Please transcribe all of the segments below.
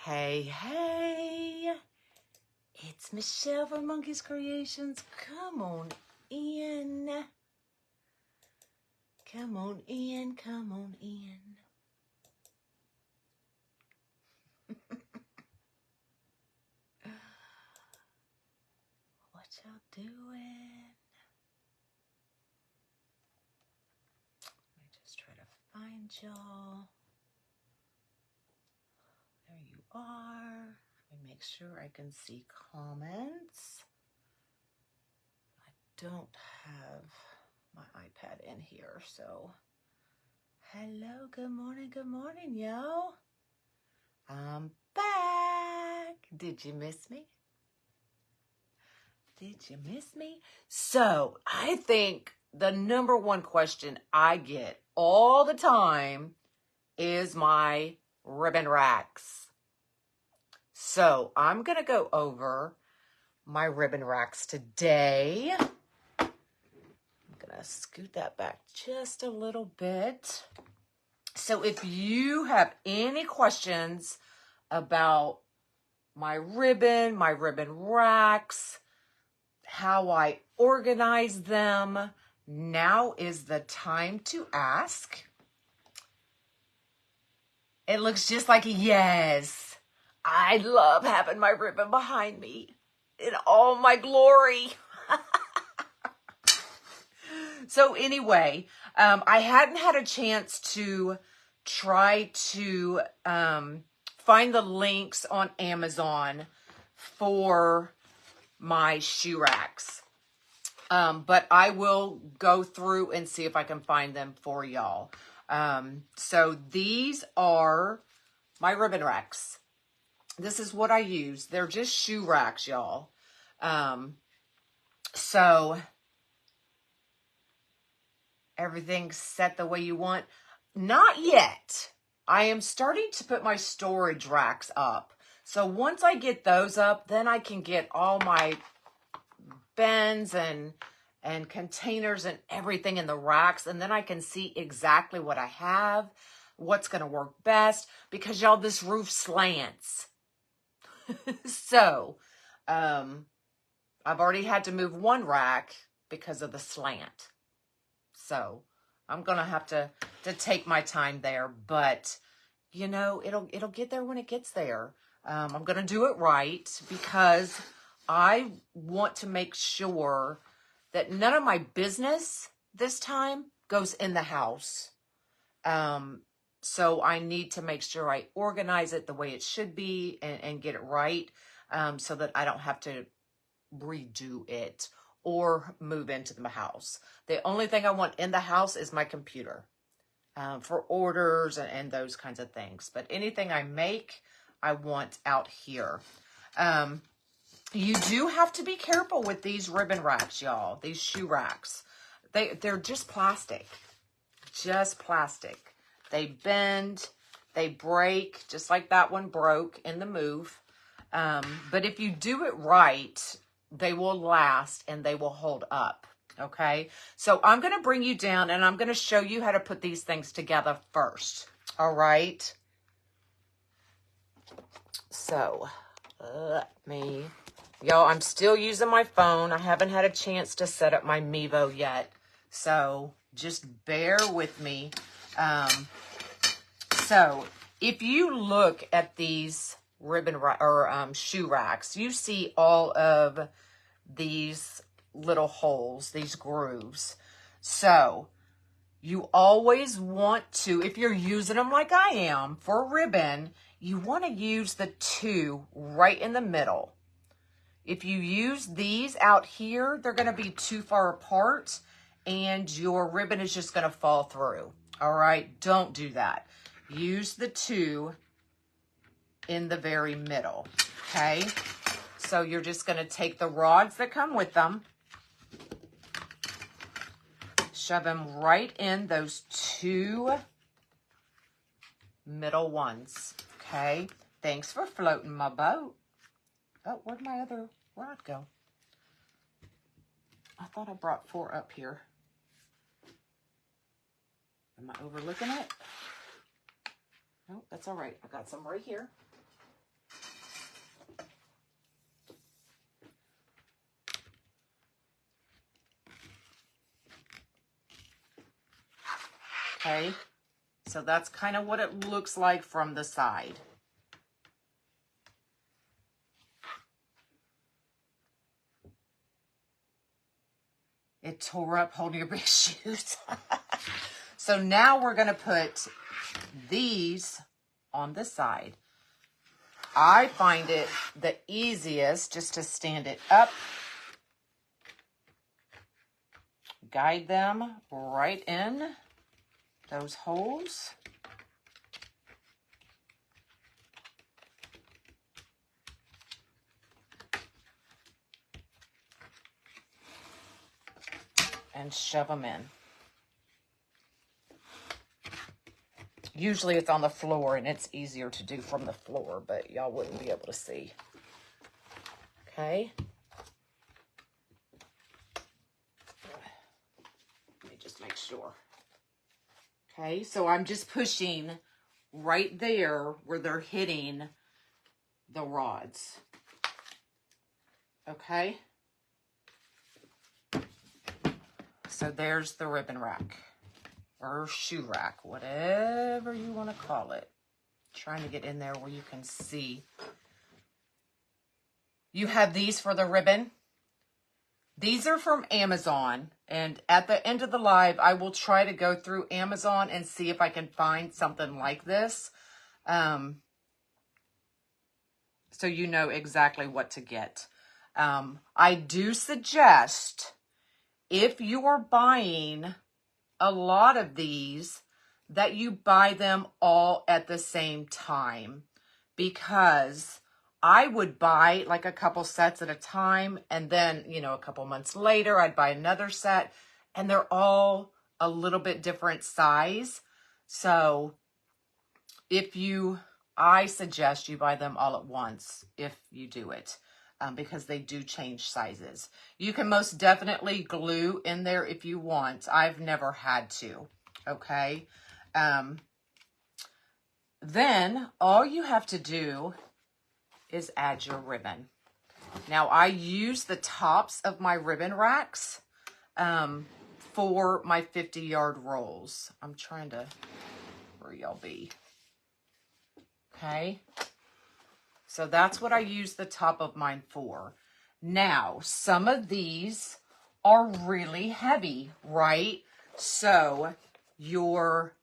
Hey, hey, it's Michelle from Monkey's Creations. Come on in. Come on in, come on in. What y'all doing? Let me just try to find y'all. There you are. Let me make sure I can see comments. I don't have my iPad in here, so hello, good morning, y'all. I'm back. Did you miss me? Did you miss me? So I think the number one question I get all the time is my ribbon racks. So I'm going to go over my ribbon racks today. I'm going to scoot that back just a little bit. So if you have any questions about my ribbon racks, how I organize them, now is the time to ask. It looks just like a yes. I love having my ribbon behind me in all my glory. So anyway, I hadn't had a chance to try to find the links on Amazon for my shoe racks. But I will go through and see if I can find them for y'all. So these are my ribbon racks. This is what I use. They're just shoe racks, y'all. So everything's set the way you want. Not yet. I am starting to put my storage racks up. So once I get those up, then I can get all my bins and containers and everything in the racks, and then I can see exactly what I have, what's going to work best, because y'all, this roof slants. So I've already had to move one rack because of the slant. So I'm going to have to take my time there, but you know, it'll get there when it gets there. I'm going to do it right because I want to make sure that none of my business this time goes in the house. So I need to make sure I organize it the way it should be and get it right, so that I don't have to redo it or move into the house. The only thing I want in the house is my computer, for orders and those kinds of things. But anything I make, I want out here. You do have to be careful with these ribbon racks, y'all. These shoe racks. They're just plastic. Just plastic. They bend. They break, just like that one broke in the move. But if you do it right, they will last and they will hold up. Okay? So I'm going to bring you down and I'm going to show you how to put these things together first. All right? So, y'all, I'm still using my phone. I haven't had a chance to set up my Mevo yet. So just bear with me. So if you look at these ribbon shoe racks, you see all of these little holes, these grooves. So you always want to, if you're using them like I am for ribbon, you want to use the two right in the middle. If you use these out here, they're going to be too far apart and your ribbon is just going to fall through. All right, don't do that. Use the two in the very middle, okay? So you're just going to take the rods that come with them, shove them right in those two middle ones, okay? Thanks for floating my boat. Oh, where'd my other rod go? I thought I brought 4 up here. Am I overlooking it? No, that's all right. I got some right here. Okay, so that's kind of what it looks like from the side. It tore up holding your big shoes. So now we're going to put these on the side. I find it the easiest just to stand it up, guide them right in those holes. And shove them in. Usually it's on the floor and it's easier to do from the floor, but y'all wouldn't be able to see. Okay. Let me just make sure. Okay, so I'm just pushing right there where they're hitting the rods. Okay. So there's the ribbon rack or shoe rack, whatever you want to call it. Trying to get in there where you can see. You have these for the ribbon. These are from Amazon, and at the end of the live, I will try to go through Amazon and see if I can find something like this. So you know exactly what to get. I do suggest, if you are buying a lot of these, that you buy them all at the same time, because I would buy like a couple sets at a time, and then, you know, a couple months later, I'd buy another set, and they're all a little bit different size. So I suggest you buy them all at once if you do it, because they do change sizes. You can most definitely glue in there if you want. I've never had to, okay? Then all you have to do is add your ribbon. Now, I use the tops of my ribbon racks for my 50-yard rolls. I'm trying to, where y'all be. Okay. So that's what I use the top of mine for. Now, some of these are really heavy, right? So your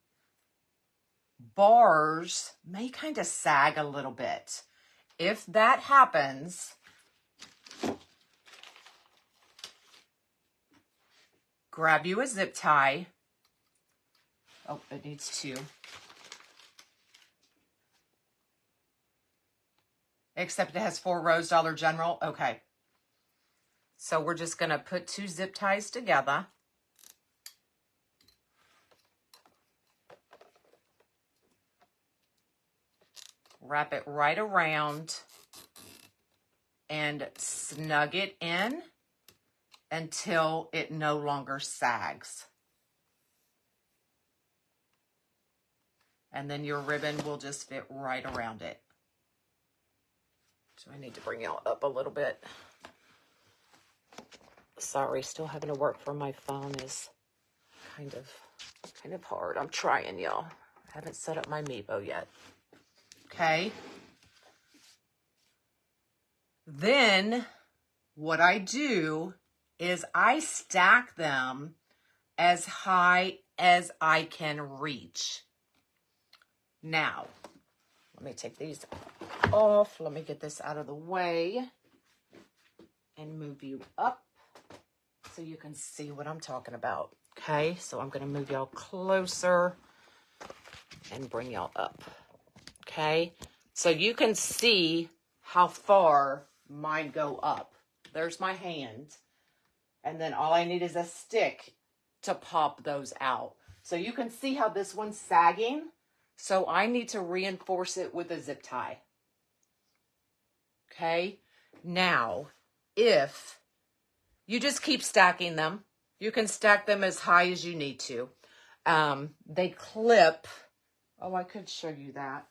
bars may kind of sag a little bit. If that happens, grab you a zip tie. Oh, it needs two. Except it has 4 rows, Dollar General. Okay. So we're just going to put 2 zip ties together. Wrap it right around and snug it in until it no longer sags. And then your ribbon will just fit right around it. So I need to bring y'all up a little bit. Sorry, still having to work from my phone is kind of hard. I'm trying, y'all. I haven't set up my Meebo yet. Okay. Then what I do is I stack them as high as I can reach. Now, let me take these off. Let me get this out of the way and move you up so you can see what I'm talking about. Okay, so I'm going to move y'all closer and bring y'all up. Okay, so you can see how far mine go up. There's my hand. And then all I need is a stick to pop those out. So you can see how this one's sagging. So I need to reinforce it with a zip tie. Okay, now if you just keep stacking them, you can stack them as high as you need to. They clip. Oh, I could show you that.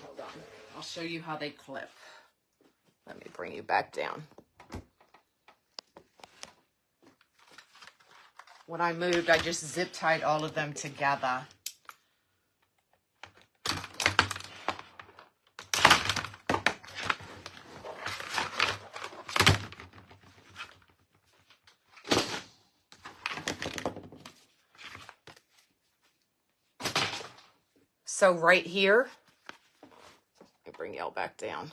Hold on. I'll show you how they clip. Let me bring you back down. when I moved, I just zip tied all of them together. So right here, let me bring y'all back down.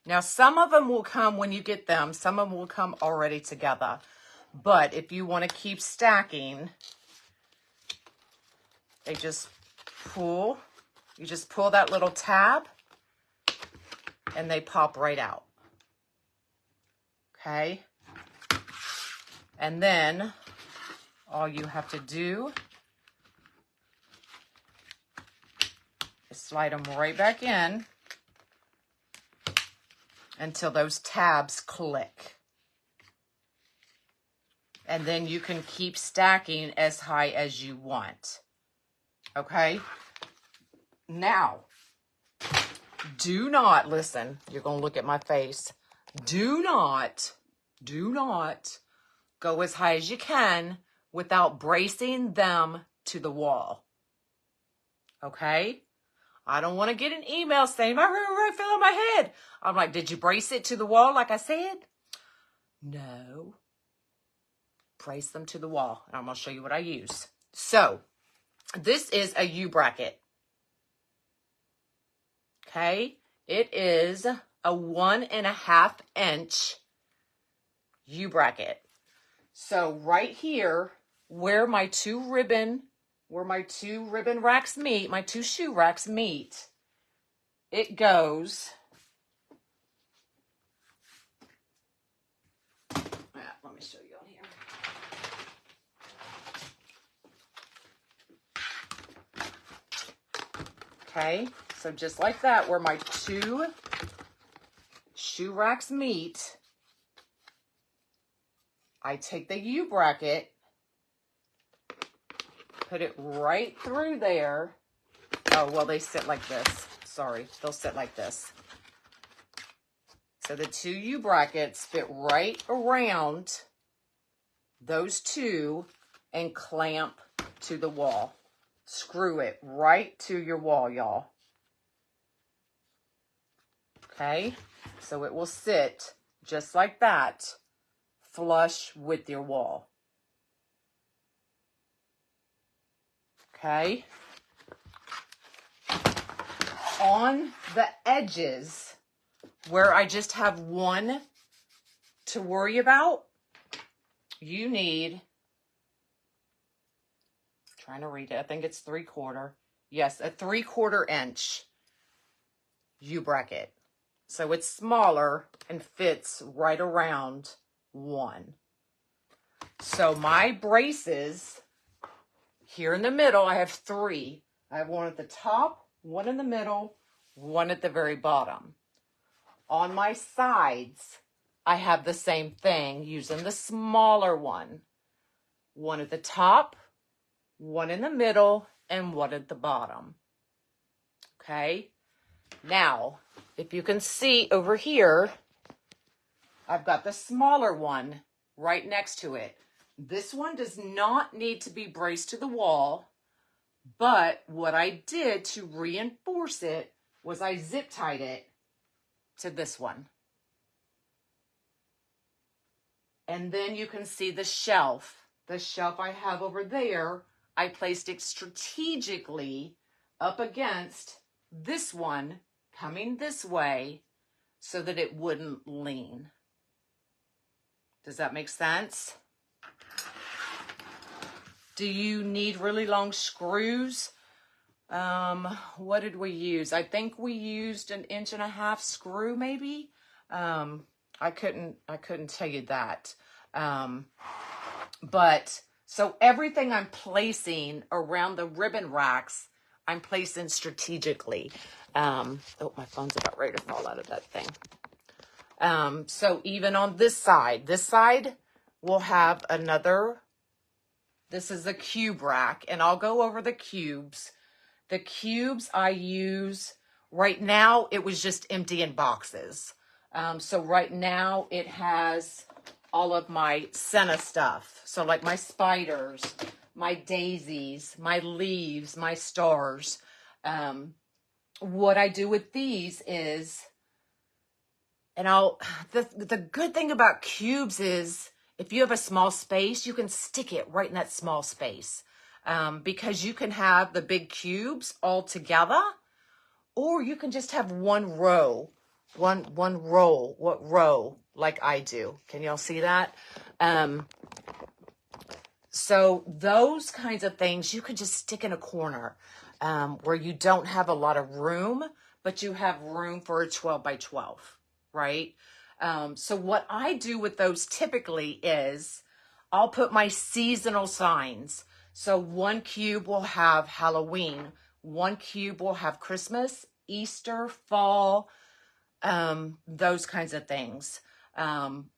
Now, some of them will come when you get them. Some of them will come already together. But if you want to keep stacking, they just pull. You just pull that little tab, and they pop right out. Okay? And then all you have to do is slide them right back in until those tabs click. And then you can keep stacking as high as you want. Okay? Now, do not, listen, you're going to look at my face. Do not go as high as you can without bracing them to the wall. Okay? I don't want to get an email saying, I fell on my head. I'm like, did you brace it to the wall like I said? No. Brace them to the wall. And I'm going to show you what I use. So, this is a U-bracket. Okay? It is a 1.5 inch U-bracket. So right here, where my two ribbon racks meet, my two shoe racks meet, it goes, let me show you on here. Okay, so just like that, where my two shoe racks meet, I take the U-bracket, put it right through there. Oh, well, they sit like this. Sorry, they'll sit like this. So the two U-brackets fit right around those two and clamp to the wall. Screw it right to your wall, y'all. Okay, so it will sit just like that, flush with your wall. Okay. On the edges, where I just have one to worry about, you need, trying to read it, I think it's 3/4. Yes, a 3/4 inch U-bracket. So it's smaller and fits right around one. So my braces, here in the middle, I have 3. I have one at the top, one in the middle, one at the very bottom. On my sides, I have the same thing using the smaller one. One at the top, one in the middle, and one at the bottom. Okay? Now, if you can see over here, I've got the smaller one right next to it. This one does not need to be braced to the wall, but what I did to reinforce it was I zip tied it to this one. And then you can see the shelf. The shelf I have over there, I placed it strategically up against this one coming this way so that it wouldn't lean. Does that make sense? Do you need really long screws? What did we use? I think we used 1.5 inch screw, maybe. I couldn't tell you that. But so everything I'm placing around the ribbon racks, I'm placing strategically. Oh, my phone's about ready to fall out of that thing. So even on this side we'll have another. This is a cube rack, and I'll go over the cubes. The cubes I use, right now, it was just empty in boxes. So right now it has all of my senna stuff. So like my spiders, my daisies, my leaves, my stars. What I do with these is, the good thing about cubes is if you have a small space, you can stick it right in that small space. Because you can have the big cubes all together, or you can just have one row, one row like I do. Can y'all see that? So those kinds of things you can just stick in a corner, where you don't have a lot of room, but you have room for a 12 by 12, right? So what I do with those typically is I'll put my seasonal signs. So one cube will have Halloween, one cube will have Christmas, Easter, fall, those kinds of things.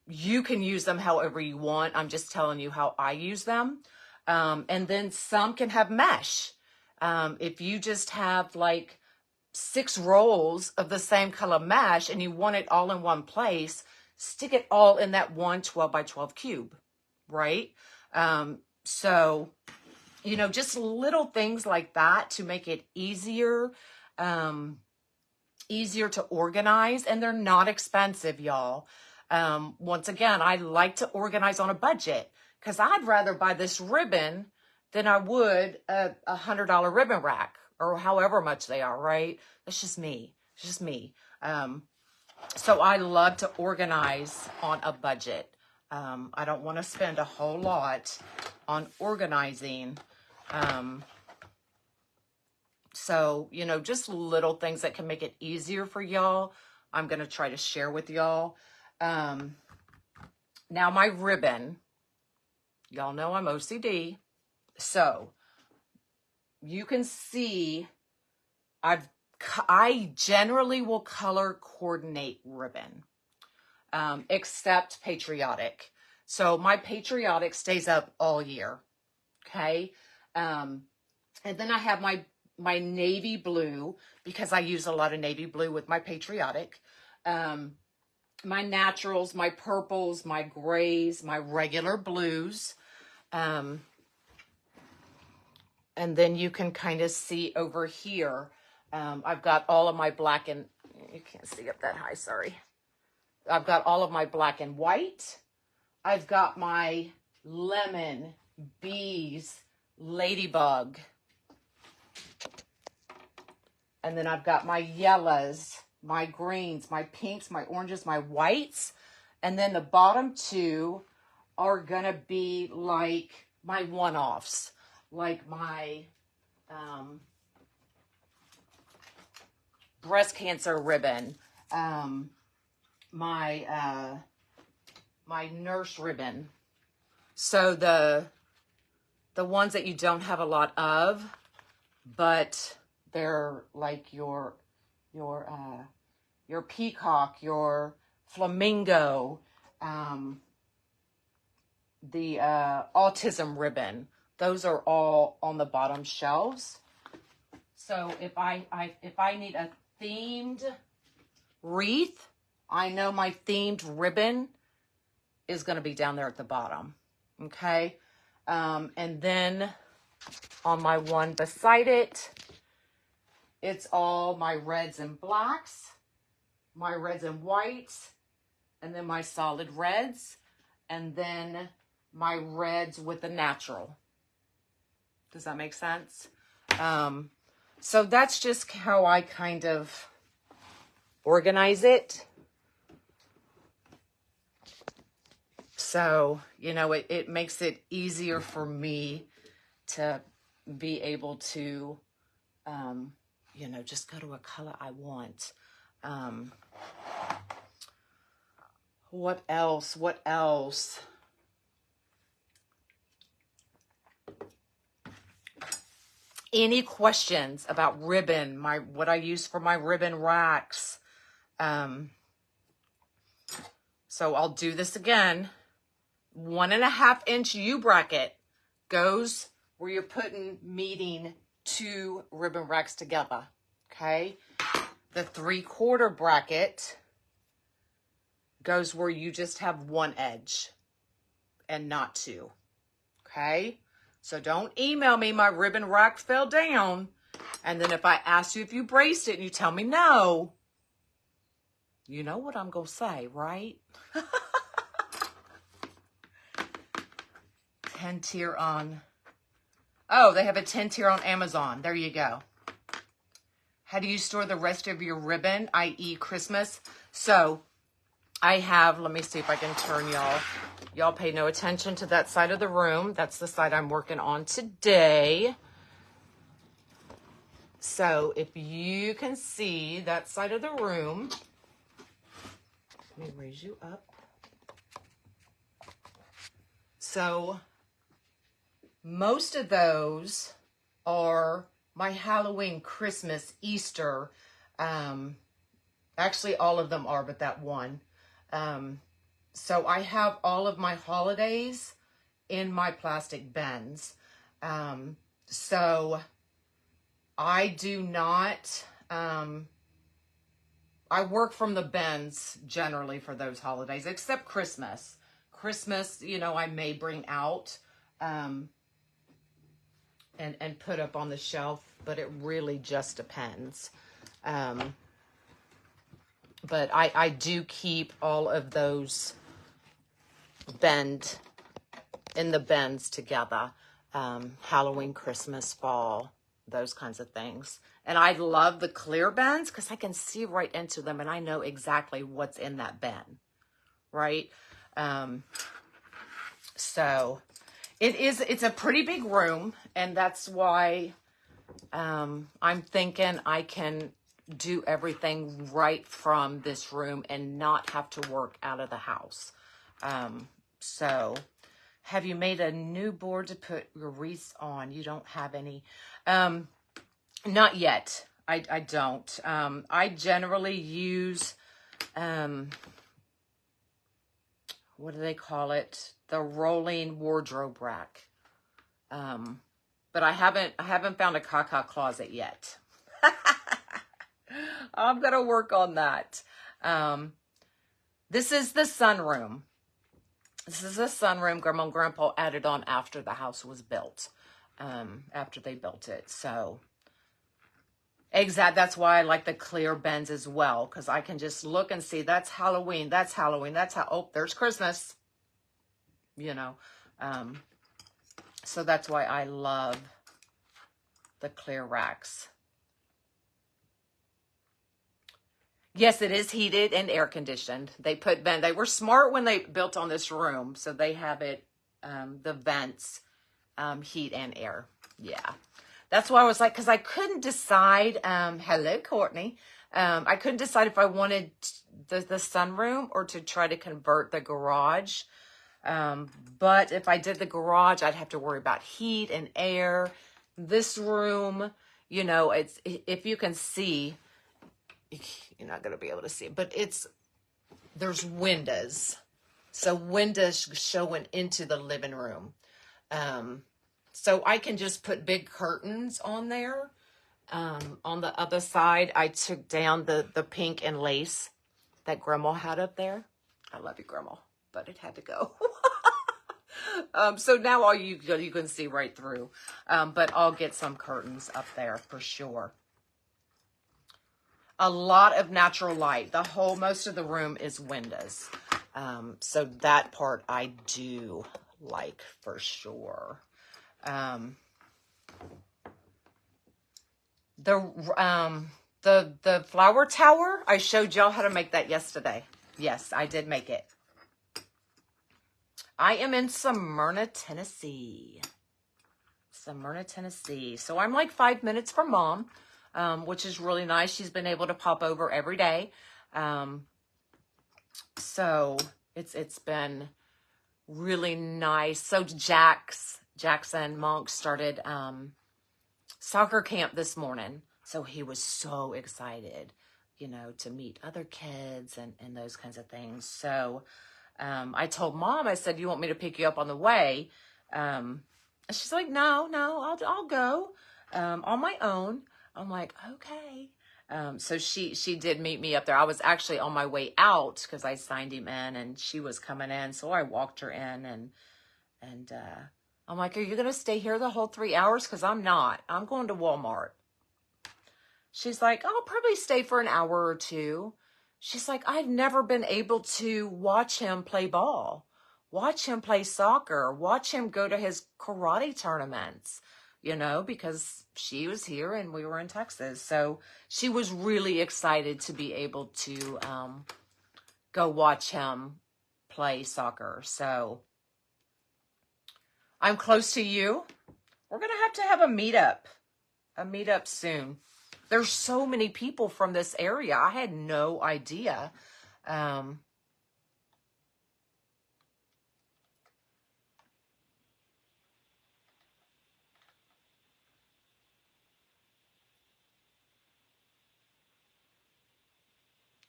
You can use them however you want. I'm just telling you how I use them. And then some can have mesh. If you just have like 6 rolls of the same color mesh and you want it all in one place, stick it all in that one 12 by 12 cube, right? So, you know, just little things like that to make it easier, easier to organize, and they're not expensive, y'all. Once again, I like to organize on a budget because I'd rather buy this ribbon than I would a $100 ribbon rack or however much they are, right? That's just me. It's just me. So I love to organize on a budget. I don't want to spend a whole lot on organizing. So, you know, just little things that can make it easier for y'all, I'm going to try to share with y'all. Now my ribbon, y'all know I'm OCD. So you can see I generally will color coordinate ribbon, except patriotic. So my patriotic stays up all year. Okay. And then I have my navy blue, because I use a lot of navy blue with my patriotic. My naturals, my purples, my grays, my regular blues. And then you can kind of see over here, I've got all of my black and, you can't see up that high, sorry. I've got all of my black and white. I've got my lemon, bees, ladybug. And then I've got my yellows, my greens, my pinks, my oranges, my whites. And then the bottom 2 are going to be like my one-offs, like my breast cancer ribbon, my nurse ribbon. So the ones that you don't have a lot of, but they're like your peacock, your flamingo, the autism ribbon. Those are all on the bottom shelves. So if I need a themed wreath, I know my themed ribbon is going to be down there at the bottom. Okay. And then on my one beside it, it's all my reds and blacks, my reds and whites, and then my solid reds, and then my reds with the natural. Does that make sense? So that's just how I kind of organize it. So, you know, it makes it easier for me to be able to, you know, just go to a color I want. What else? What else? Any questions about ribbon, what I use for my ribbon racks? So I'll do this again. 1.5 inch U bracket goes where you're meeting 2 ribbon racks together. Okay. The 3/4 bracket goes where you just have one edge and not two. Okay? So don't email me my ribbon rack fell down. And then if I ask you if you braced it and you tell me no, you know what I'm going to say, right? 10 tier on. Oh, they have a 10 tier on Amazon. There you go. How do you store the rest of your ribbon, i.e. Christmas? So I have, let me see if I can turn y'all. Y'all pay no attention to that side of the room. That's the side I'm working on today. So if you can see that side of the room, let me raise you up. So most of those are my Halloween, Christmas, Easter. Actually, all of them are, but that one. So I have all of my holidays in my plastic bins. So I do not, I work from the bins generally for those holidays, except Christmas. Christmas, you know, I may bring out, and put up on the shelf, but it really just depends. But I do keep all of those in the bins together. Halloween, Christmas, fall, those kinds of things. And I love the clear bins because I can see right into them and I know exactly what's in that bin, right? So it's a pretty big room, and that's why I'm thinking I can do everything right from this room and not have to work out of the house. So have you made a new board to put your wreaths on? You don't have any. Not yet. I don't. I generally use, what do they call it? The rolling wardrobe rack. But I haven't found a caca closet yet. I'm going to work on that. This is the sunroom. This is a sunroom Grandma and Grandpa added on after the house was built. After they built it. So, that's why I like the clear bins as well. Because I can just look and see, that's Halloween, that's Halloween, that's how, oh, there's Christmas. You know. So that's why I love the clear racks. Yes, it is heated and air conditioned. They were smart when they built on this room. So they have it, the vents, heat and air. Yeah. That's why I was like, because I couldn't decide, hello, Courtney. I couldn't decide if I wanted the sunroom or to try to convert the garage. But if I did the garage, I'd have to worry about heat and air. This room, you know, if you can see, you're not going to be able to see it, but there's windows. So windows showing into the living room. So I can just put big curtains on there. On the other side, I took down the pink and lace that Grandma had up there. I love you, Grandma, but it had to go. So now all you can see right through. But I'll get some curtains up there for sure. A lot of natural light. Most of the room is windows. So that part I do like for sure. The flower tower, I showed y'all how to make that yesterday. Yes, I did make it. I am in Smyrna, Tennessee. Smyrna, Tennessee. So I'm like 5 minutes from Mom, which is really nice. She's been able to pop over every day. So it's been really nice. So Jackson Monk started soccer camp this morning. So he was so excited, you know, to meet other kids and those kinds of things. So I told Mom, I said, you want me to pick you up on the way? And she's like, no, I'll go on my own. I'm like, okay. So she did meet me up there. I was actually on my way out because I signed him in, and she was coming in. So I walked her in, and I'm like, are you going to stay here the whole 3 hours? Because I'm not. I'm going to Walmart. She's like, I'll probably stay for an hour or two. She's like, I've never been able to watch him play ball, watch him play soccer, watch him go to his karate tournaments, you know, because she was here and we were in Texas. So she was really excited to be able to go watch him play soccer. So I'm close to you. We're going to have a meetup soon. There's so many people from this area. I had no idea.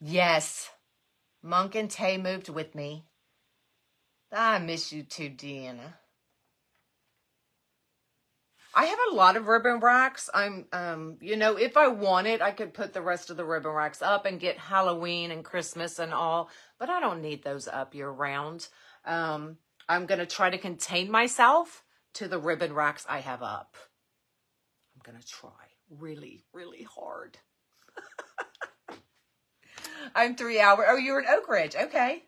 Yes, Monk and Tay moved with me. I miss you too, Deanna. I have a lot of ribbon racks. You know, if I wanted, I could put the rest of the ribbon racks up and get Halloween and Christmas and all, but I don't need those up year round. I'm going to try to contain myself to the ribbon racks I have up. I'm going to try really, really hard. I'm 3 hours. Oh, you're in Oak Ridge. Okay.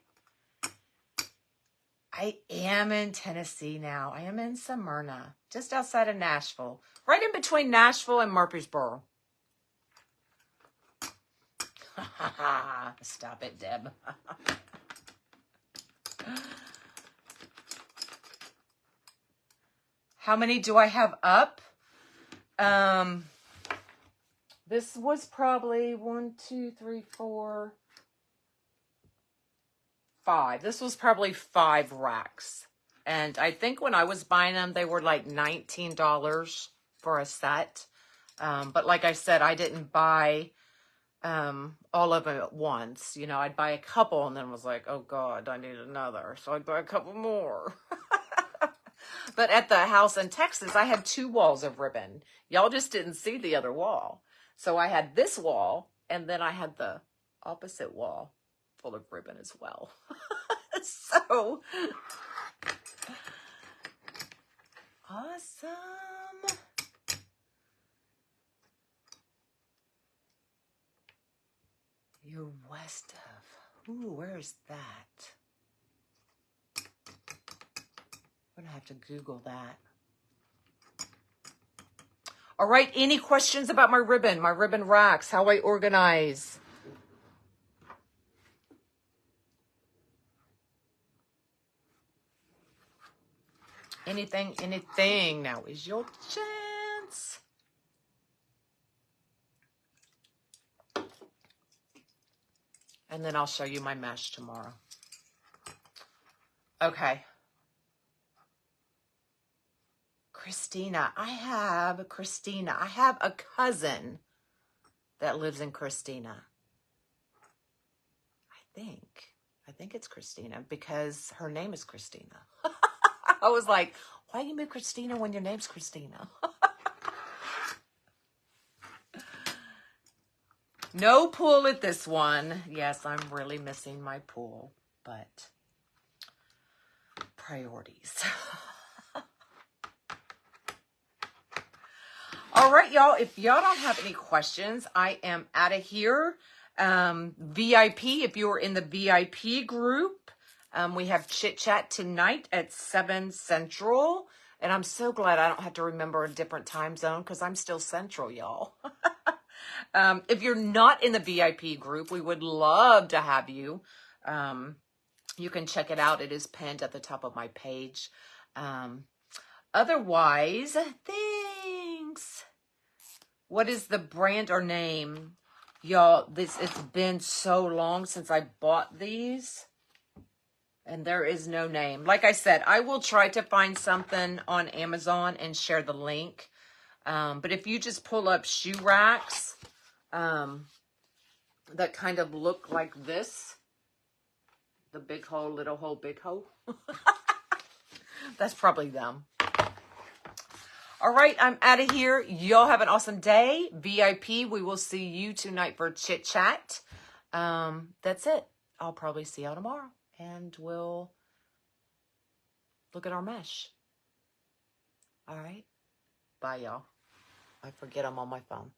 I am in Tennessee now. I am in Smyrna, just outside of Nashville, right in between Nashville and Murfreesboro. Stop it, Deb. How many do I have up? This was probably 1, 2, 3, 4, 5. This was probably 5 racks. And I think when I was buying them, they were like $19 for a set. But like I said, I didn't buy all of them at once. You know, I'd buy a couple and then was like, oh God, I need another. So I'd buy a couple more. But at the house in Texas, I had 2 walls of ribbon. Y'all just didn't see the other wall. So I had this wall, and then I had the opposite wall full of ribbon as well. So awesome. You're west of. Ooh, where's that? I'm going to have to Google that. All right, any questions about my ribbon racks, how I organize? Anything, now is your chance. And then I'll show you my mesh tomorrow. Okay. Christina. I have a cousin that lives in Christina. I think it's Christina because her name is Christina. I was like, why do you move Christina when your name's Christina? No pool at this one. Yes, I'm really missing my pool, but priorities. All right, y'all. If y'all don't have any questions, I am out of here. VIP, if you're in the VIP group, we have Chit Chat tonight at 7 Central. And I'm so glad I don't have to remember a different time zone because I'm still Central, y'all. If you're not in the VIP group, we would love to have you. You can check it out. It is pinned at the top of my page. Otherwise, thanks. What is the brand or name? Y'all, it's been so long since I bought these. And there is no name. Like I said, I will try to find something on Amazon and share the link. But if you just pull up shoe racks that kind of look like this. The big hole, little hole, big hole. That's probably them. All right, I'm out of here. Y'all have an awesome day. VIP, we will see you tonight for chit chat. That's it. I'll probably see y'all tomorrow, and we'll look at our mesh. All right. Bye, y'all. I forget I'm on my phone.